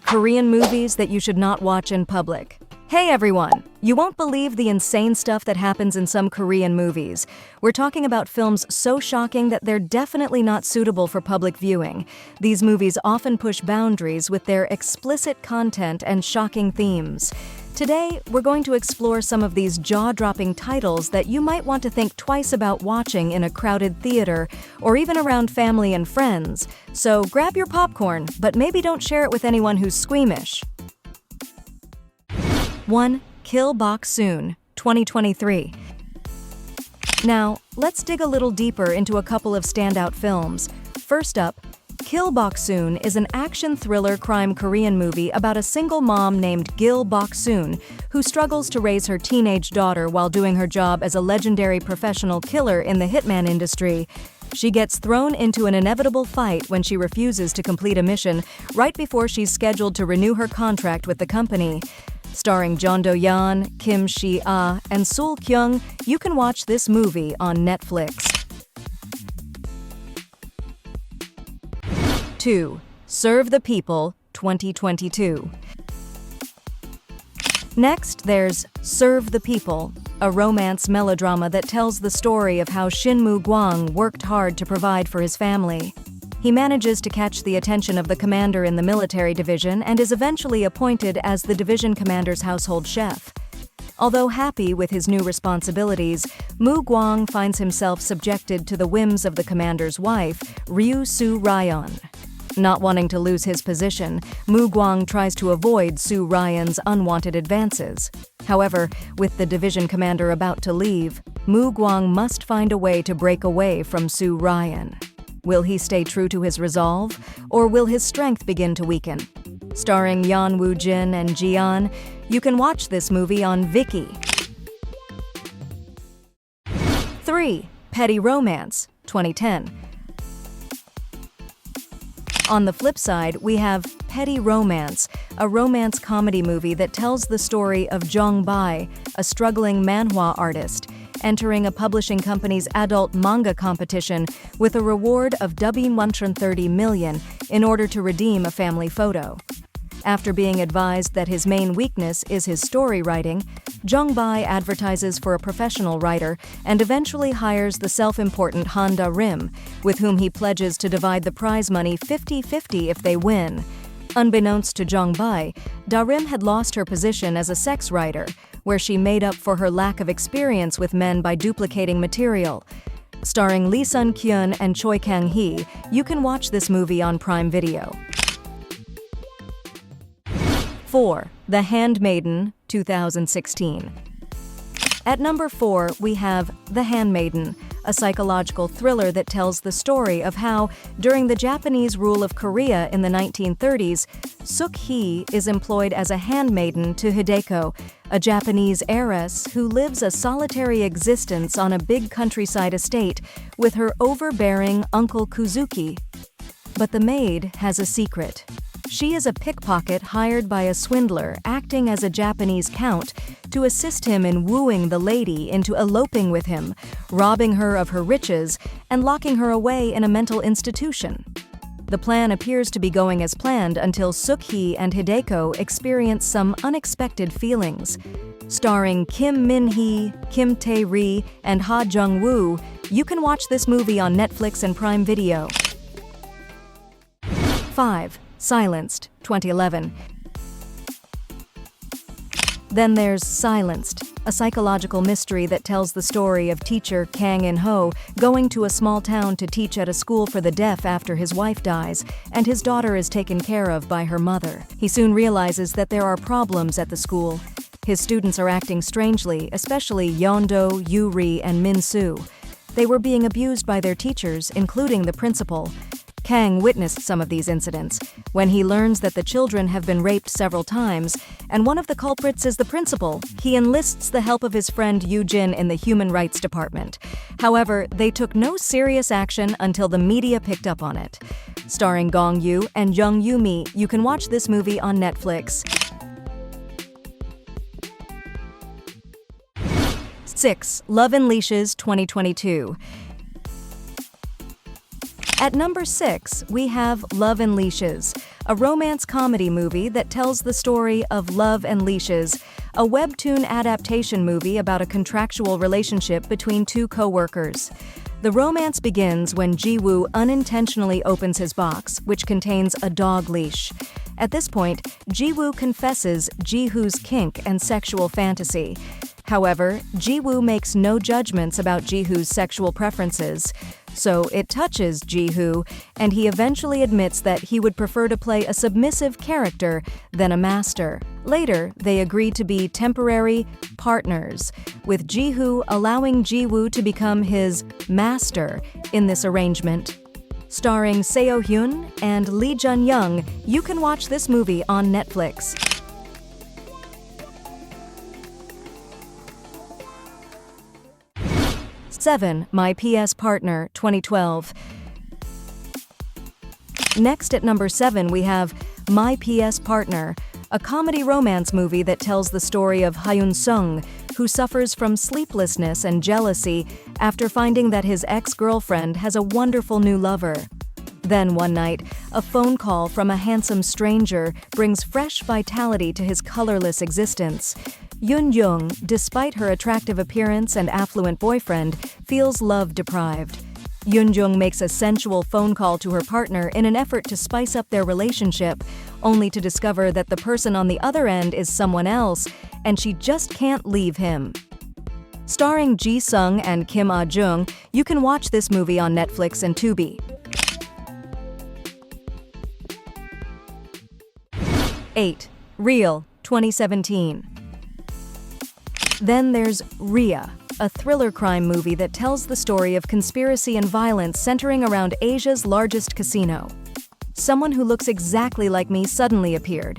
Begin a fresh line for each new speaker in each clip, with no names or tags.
Korean movies that you should not watch in public. Hey everyone! You won't believe the insane stuff that happens in some Korean movies. We're talking about films so shocking that they're definitely not suitable for public viewing. These movies often push boundaries with their explicit content and shocking themes. Today, we're going to explore some of these jaw-dropping titles that you might want to think twice about watching in a crowded theater or even around family and friends. So grab your popcorn, but maybe don't share it with anyone who's squeamish. 1. Kill Bok Soon, 2023. Now, let's dig a little deeper into a couple of standout films. First up, Kill Bok Soon is an action thriller crime Korean movie about a single mom named Gil Bok Soon who struggles to raise her teenage daughter while doing her job as a legendary professional killer in the hitman industry. She gets thrown into an inevitable fight when she refuses to complete a mission right before she's scheduled to renew her contract with the company. Starring Jeon Do-yeon, Kim Si-ah, and Sul Kyung, you can watch this movie on Netflix. 2. Serve the People, 2022. Next, there's Serve the People, a romance melodrama that tells the story of how Shin Moo-gwang worked hard to provide for his family. He manages to catch the attention of the commander in the military division and is eventually appointed as the division commander's household chef. Although happy with his new responsibilities, Moo-gwang finds himself subjected to the whims of the commander's wife, Ryu Soo-ryeon. Not wanting to lose his position, Moo-gwang tries to avoid Soo-ryeon's unwanted advances. However, with the division commander about to leave, Moo-gwang must find a way to break away from Soo-ryeon. Will he stay true to his resolve, or will his strength begin to weaken? Starring Yeon Woo-jin and Ji-yeon, you can watch this movie on Viki. 3. Petty Romance, 2010. On the flip side, we have Petty Romance, a romance comedy movie that tells the story of Jong Bai, a struggling manhwa artist, entering a publishing company's adult manga competition with a reward of 130 million in order to redeem a family photo. After being advised that his main weakness is his story writing, Jong Bai advertises for a professional writer and eventually hires the self-important Han Da-rim, with whom he pledges to divide the prize money 50-50 if they win. Unbeknownst to Jong Bai, Da-rim had lost her position as a sex writer, where she made up for her lack of experience with men by duplicating material. Starring Lee Sun-kyun and Choi Kang-hee, you can watch this movie on Prime Video. 4. The Handmaiden, 2016. At number 4, we have The Handmaiden, a psychological thriller that tells the story of how, during the Japanese rule of Korea in the 1930s, Suk-hee is employed as a handmaiden to Hideko, a Japanese heiress who lives a solitary existence on a big countryside estate with her overbearing Uncle Kuzuki. But the maid has a secret. She is a pickpocket hired by a swindler acting as a Japanese count to assist him in wooing the lady into eloping with him, robbing her of her riches, and locking her away in a mental institution. The plan appears to be going as planned until Suk-hee and Hideko experience some unexpected feelings. Starring Kim Min-hee, Kim Tae-ri, and Ha Jung-woo, you can watch this movie on Netflix and Prime Video. 5. Silenced, 2011. Then there's Silenced, a psychological mystery that tells the story of teacher Kang In-ho going to a small town to teach at a school for the deaf after his wife dies, and his daughter is taken care of by her mother. He soon realizes that there are problems at the school. His students are acting strangely, especially Yeon-do, Yoo-ri, and Min-soo. They were being abused by their teachers, including the principal. Kang witnessed some of these incidents. When he learns that the children have been raped several times, and one of the culprits is the principal, he enlists the help of his friend Yoo-jin in the Human Rights Department. However, they took no serious action until the media picked up on it. Starring Gong Yoo and Jung Yoo-mi, you can watch this movie on Netflix. 6. Love and Leashes, 2022. At number 6, we have Love and Leashes, a romance comedy movie that tells the story of Love and Leashes, a webtoon adaptation movie about a contractual relationship between two co-workers. The romance begins when Ji-woo unintentionally opens his box, which contains a dog leash. At this point, Ji-woo confesses Ji-hoo's kink and sexual fantasy. However, Ji-woo makes no judgments about Ji-hoo's sexual preferences, so it touches Ji-hoo, and he eventually admits that he would prefer to play a submissive character than a master. Later, they agree to be temporary partners, with Ji-hoo allowing Ji-woo to become his master in this arrangement. Starring Seo-hyun and Lee Jun-young, you can watch this movie on Netflix. 7. My PS Partner, 2012. Next at number 7 we have My PS Partner, a comedy romance movie that tells the story of Hyun Sung, who suffers from sleeplessness and jealousy after finding that his ex-girlfriend has a wonderful new lover. Then one night, a phone call from a handsome stranger brings fresh vitality to his colorless existence. Yoon-jung, despite her attractive appearance and affluent boyfriend, feels love-deprived. Yoon-jung makes a sensual phone call to her partner in an effort to spice up their relationship, only to discover that the person on the other end is someone else, and she just can't leave him. Starring Ji-sung and Kim Ah-jung, you can watch this movie on Netflix and Tubi. 8. Real, 2017. Then there's Rhea, a thriller crime movie that tells the story of conspiracy and violence centering around Asia's largest casino. Someone who looks exactly like me suddenly appeared.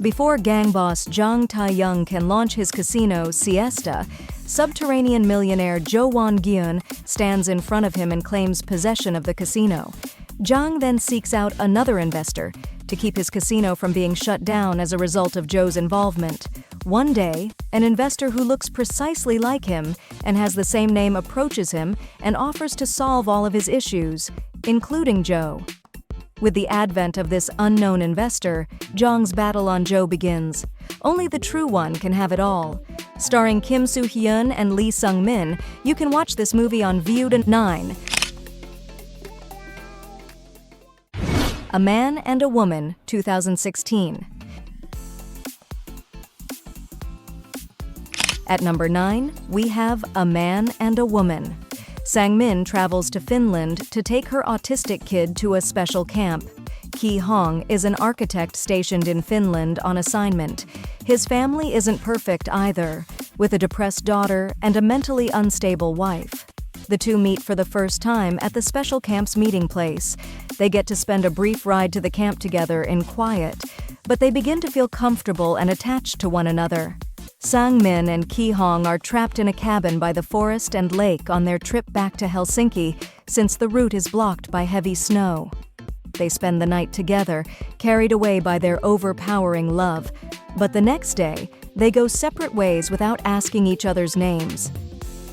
Before gang boss Jang Tae-young can launch his casino, Siesta, subterranean millionaire Jo Won-gyun stands in front of him and claims possession of the casino. Jang then seeks out another investor to keep his casino from being shut down as a result of Joe's involvement. One day, an investor who looks precisely like him and has the same name approaches him and offers to solve all of his issues, including Joe. With the advent of this unknown investor, Jang's battle on Joe begins. Only the true one can have it all. Starring Kim Soo-hyun and Lee Sung-min, you can watch this movie on Viewed 9. A Man and a Woman, 2016. At number 9, we have A Man and a Woman. Sang-min travels to Finland to take her autistic kid to a special camp. Ki-hong is an architect stationed in Finland on assignment. His family isn't perfect either, with a depressed daughter and a mentally unstable wife. The two meet for the first time at the special camp's meeting place. They get to spend a brief ride to the camp together in quiet, but they begin to feel comfortable and attached to one another. Sang-min and Ki-hong are trapped in a cabin by the forest and lake on their trip back to Helsinki since the route is blocked by heavy snow. They spend the night together, carried away by their overpowering love, but the next day, they go separate ways without asking each other's names.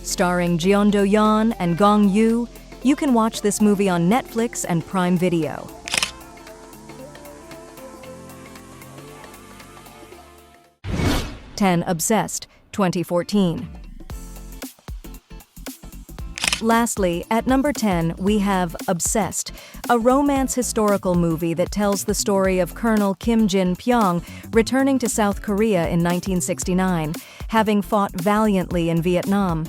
Starring Jeon Do-yeon and Gong Yoo, you can watch this movie on Netflix and Prime Video. 10. Obsessed, 2014. Lastly, at number 10, we have Obsessed, a romance historical movie that tells the story of Colonel Kim Jin-pyong returning to South Korea in 1969, having fought valiantly in Vietnam.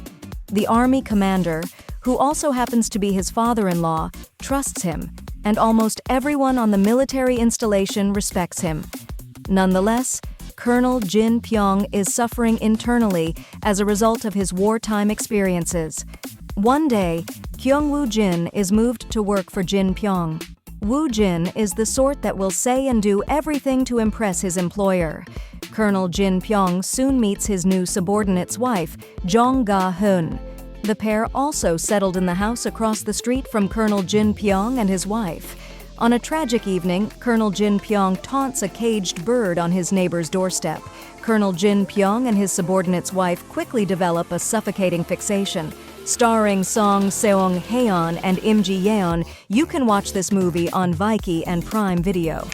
The army commander, who also happens to be his father-in-law, trusts him, and almost everyone on the military installation respects him. Nonetheless, Colonel Jin-pyong is suffering internally as a result of his wartime experiences. One day, Kyung Woo-jin is moved to work for Jin-pyong. Woo-jin is the sort that will say and do everything to impress his employer. Colonel Jin-pyong soon meets his new subordinate's wife, Jong Ga-hun. The pair also settled in the house across the street from Colonel Jin-pyong and his wife. On a tragic evening, Colonel Jin-pyong taunts a caged bird on his neighbor's doorstep. Colonel Jin-pyong and his subordinate's wife quickly develop a suffocating fixation. Starring Song Seong-haeon and Im Ji-yeon, you can watch this movie on Viki and Prime Video.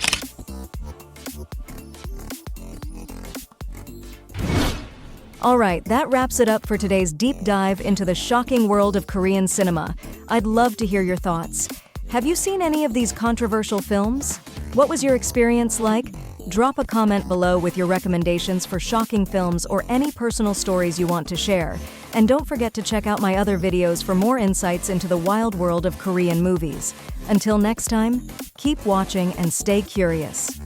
Alright, that wraps it up for today's deep dive into the shocking world of Korean cinema. I'd love to hear your thoughts. Have you seen any of these controversial films? What was your experience like? Drop a comment below with your recommendations for shocking films or any personal stories you want to share. And don't forget to check out my other videos for more insights into the wild world of Korean movies. Until next time, keep watching and stay curious.